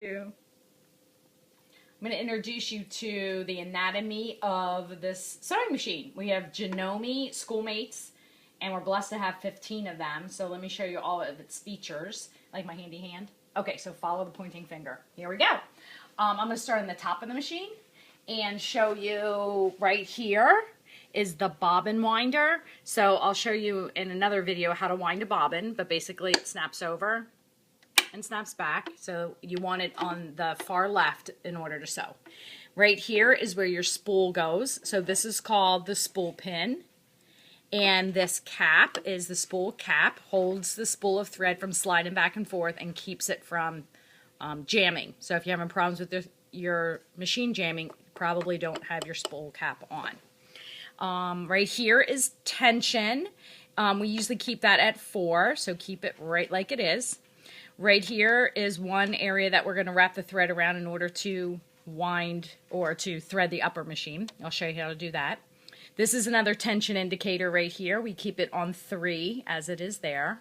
I'm going to introduce you to the anatomy of this sewing machine. We have Janome Schoolmates, and we're blessed to have 15 of them. So let me show you all of its features, like my handy hand. Okay, so follow the pointing finger. Here we go. I'm going to start on the top of the machine and show you right here is the bobbin winder. So I'll show you in another video how to wind a bobbin, but basically it snaps over and snaps back, so you want it on the far left in order to sew. Right here is where your spool goes, so this is called the spool pin, and this cap is the spool cap, holds the spool of thread from sliding back and forth and keeps it from jamming. So if you're having problems with your machine jamming, you probably don't have your spool cap on. Right here is tension. We usually keep that at 4, so keep it right like it is. Right here is one area that we're going to wrap the thread around in order to wind or to thread the upper machine. I'll show you how to do that. This is another tension indicator right here. We keep it on 3 as it is there.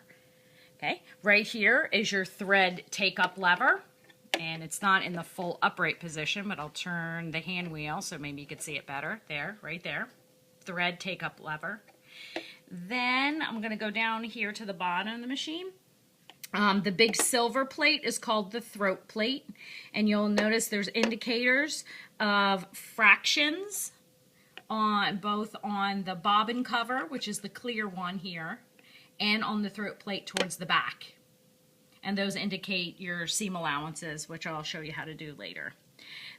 Okay, right here is your thread take-up lever, and it's not in the full upright position, but I'll turn the hand wheel so maybe you could see it better. There, right there. Thread take-up lever. Then I'm going to go down here to the bottom of the machine. The big silver plate is called the throat plate, and you'll notice there's indicators of fractions on both on the bobbin cover, which is the clear one here, and on the throat plate towards the back. And those indicate your seam allowances, which I'll show you how to do later.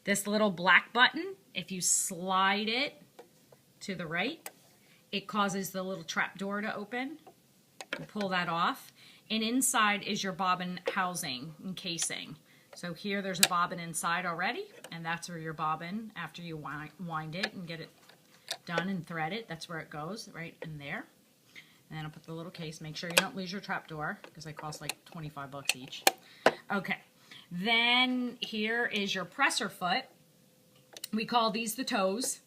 This little black button, if you slide it to the right, it causes the little trap door to open. You pull that off. And inside is your bobbin housing and casing. So here there's a bobbin inside already, and that's where your bobbin, after you wind it and get it done and thread it, that's where it goes, right in there. And then I'll put the little case. Make sure you don't lose your trapdoor, because they cost like 25 bucks each. Okay, then here is your presser foot. We call these the toes,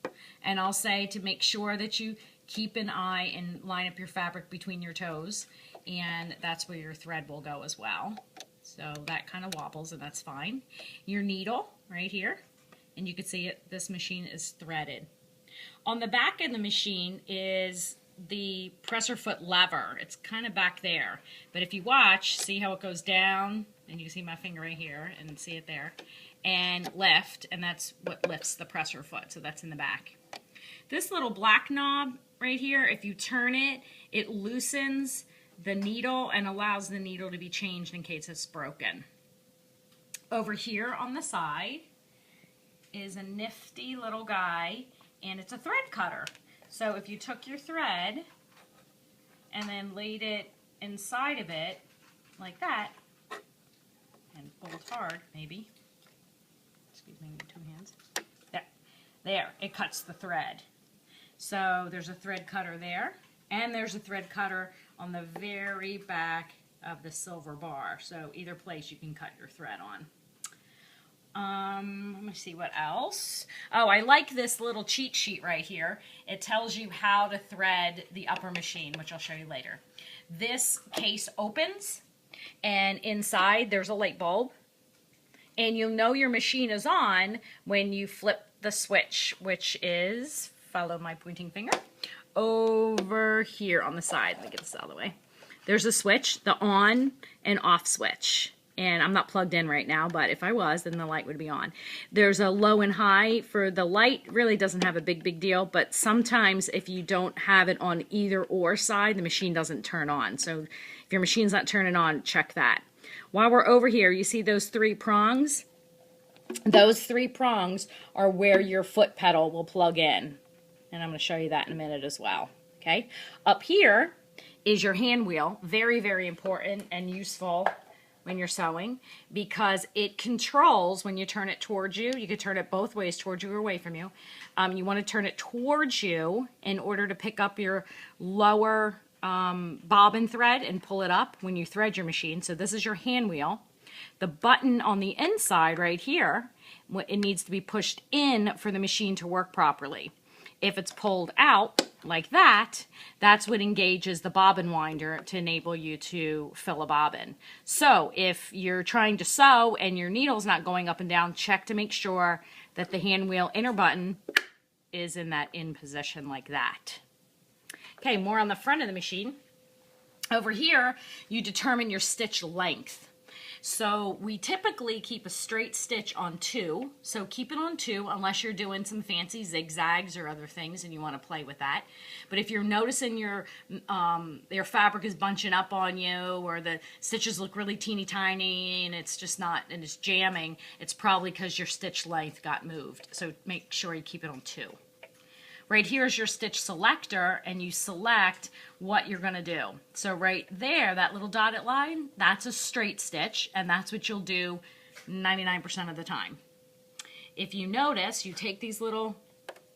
and I'll say to make sure that you keep an eye and line up your fabric between your toes, and that's where your thread will go as well. So that kind of wobbles, and that's fine. Your needle right here, and you can see it, this machine is threaded. On the back of the machine is the presser foot lever. It's kind of back there, but if you watch, see how it goes down, and you can see my finger right here and see it there, and lift, and that's what lifts the presser foot, so that's in the back. This little black knob right here, if you turn it, it loosens the needle and allows the needle to be changed in case it's broken. Over here on the side is a nifty little guy, and it's a thread cutter. So if you took your thread and then laid it inside of it like that, and pulled hard maybe, excuse me with 2 hands, there, it cuts the thread. So there's a thread cutter there, and there's a thread cutter on the very back of the silver bar. So either place you can cut your thread on. Let me see what else. Oh, I like this little cheat sheet right here. It tells you how to thread the upper machine, which I'll show you later. This case opens, and inside there's a light bulb. And you'll know your machine is on when you flip the switch, which is, follow my pointing finger, over here on the side. Let me get this out of the way. There's a switch, the on and off switch. And I'm not plugged in right now, but if I was, then the light would be on. There's a low and high for the light. Really doesn't have a big deal, but sometimes if you don't have it on either or side, the machine doesn't turn on. So if your machine's not turning on, check that. While we're over here, you see those 3 prongs? Those 3 prongs are where your foot pedal will plug in. And I'm going to show you that in a minute as well. Okay? Up here is your hand wheel. Very important and useful when you're sewing, because it controls when you turn it towards you. You could turn it both ways, towards you or away from you. You want to turn it towards you in order to pick up your lower bobbin thread and pull it up when you thread your machine. So this is your hand wheel. The button on the inside right here, it needs to be pushed in for the machine to work properly. If it's pulled out, like that, that's what engages the bobbin winder to enable you to fill a bobbin. So if you're trying to sew and your needle's not going up and down, check to make sure that the hand wheel inner button is in that in position like that. Okay, more on the front of the machine. Over here, you determine your stitch length. So we typically keep a straight stitch on 2. So keep it on 2 unless you're doing some fancy zigzags or other things and you want to play with that. But if you're noticing your fabric is bunching up on you, or the stitches look really teeny tiny and it's just not, and it's jamming, it's probably because your stitch length got moved. So make sure you keep it on 2. Right here is your stitch selector, and you select what you're going to do. So right there, that little dotted line, that's a straight stitch, and that's what you'll do 99% of the time. If you notice, you take these little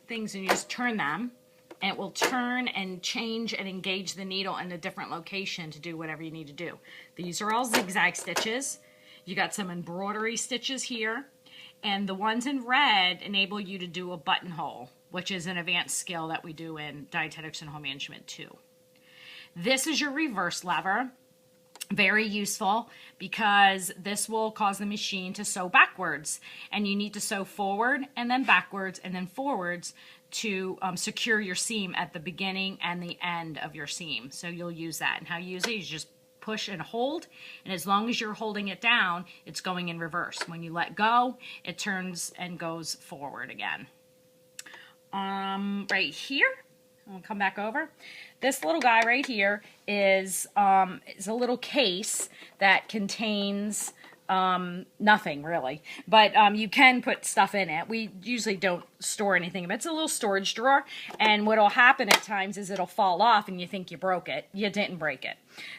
things and you just turn them, and it will turn and change and engage the needle in a different location to do whatever you need to do. These are all zigzag stitches. You got some embroidery stitches here, and the ones in red enable you to do a buttonhole, which is an advanced skill that we do in Dietetics and Home Management too. This is your reverse lever. Very useful because this will cause the machine to sew backwards, and you need to sew forward and then backwards and then forwards to secure your seam at the beginning and the end of your seam. So you'll use that, and how you use it is just push and hold, and as long as you're holding it down, it's going in reverse. When you let go, it turns and goes forward again. Right here, I'll come back over. This little guy right here is a little case that contains nothing really, but you can put stuff in it. We usually don't store anything, but it's a little storage drawer, and what'll happen at times is it'll fall off and you think you broke it. You didn't break it.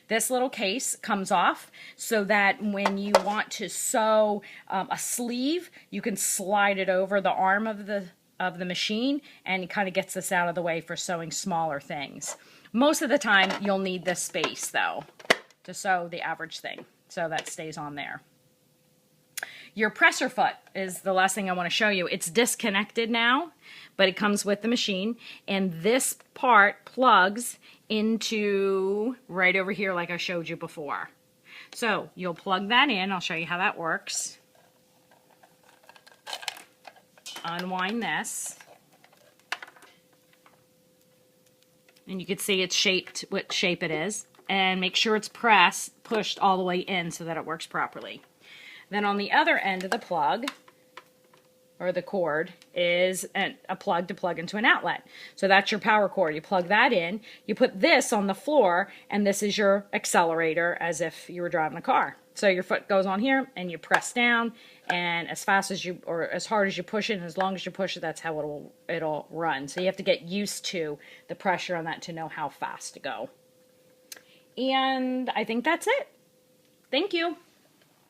This little case comes off so that when you want to sew a sleeve, you can slide it over the arm of the machine, and it kind of gets this out of the way for sewing smaller things. Most of the time you'll need this space though to sew the average thing, so that stays on there. Your presser foot is the last thing I want to show you. It's disconnected now, but it comes with the machine, and this part plugs into right over here like I showed you before. So you'll plug that in. I'll show you how that works. Unwind this, and you can see it's shaped what shape it is, and make sure it's pushed all the way in so that it works properly. Then on the other end of the plug, or the cord, is a plug to plug into an outlet. So that's your power cord. You plug that in, you put this on the floor, and this is your accelerator as if you were driving a car. So your foot goes on here and you press down, and as fast as you, or as hard as you push it, and as long as you push it, that's how it'll run. So you have to get used to the pressure on that to know how fast to go. And I think that's it. Thank you.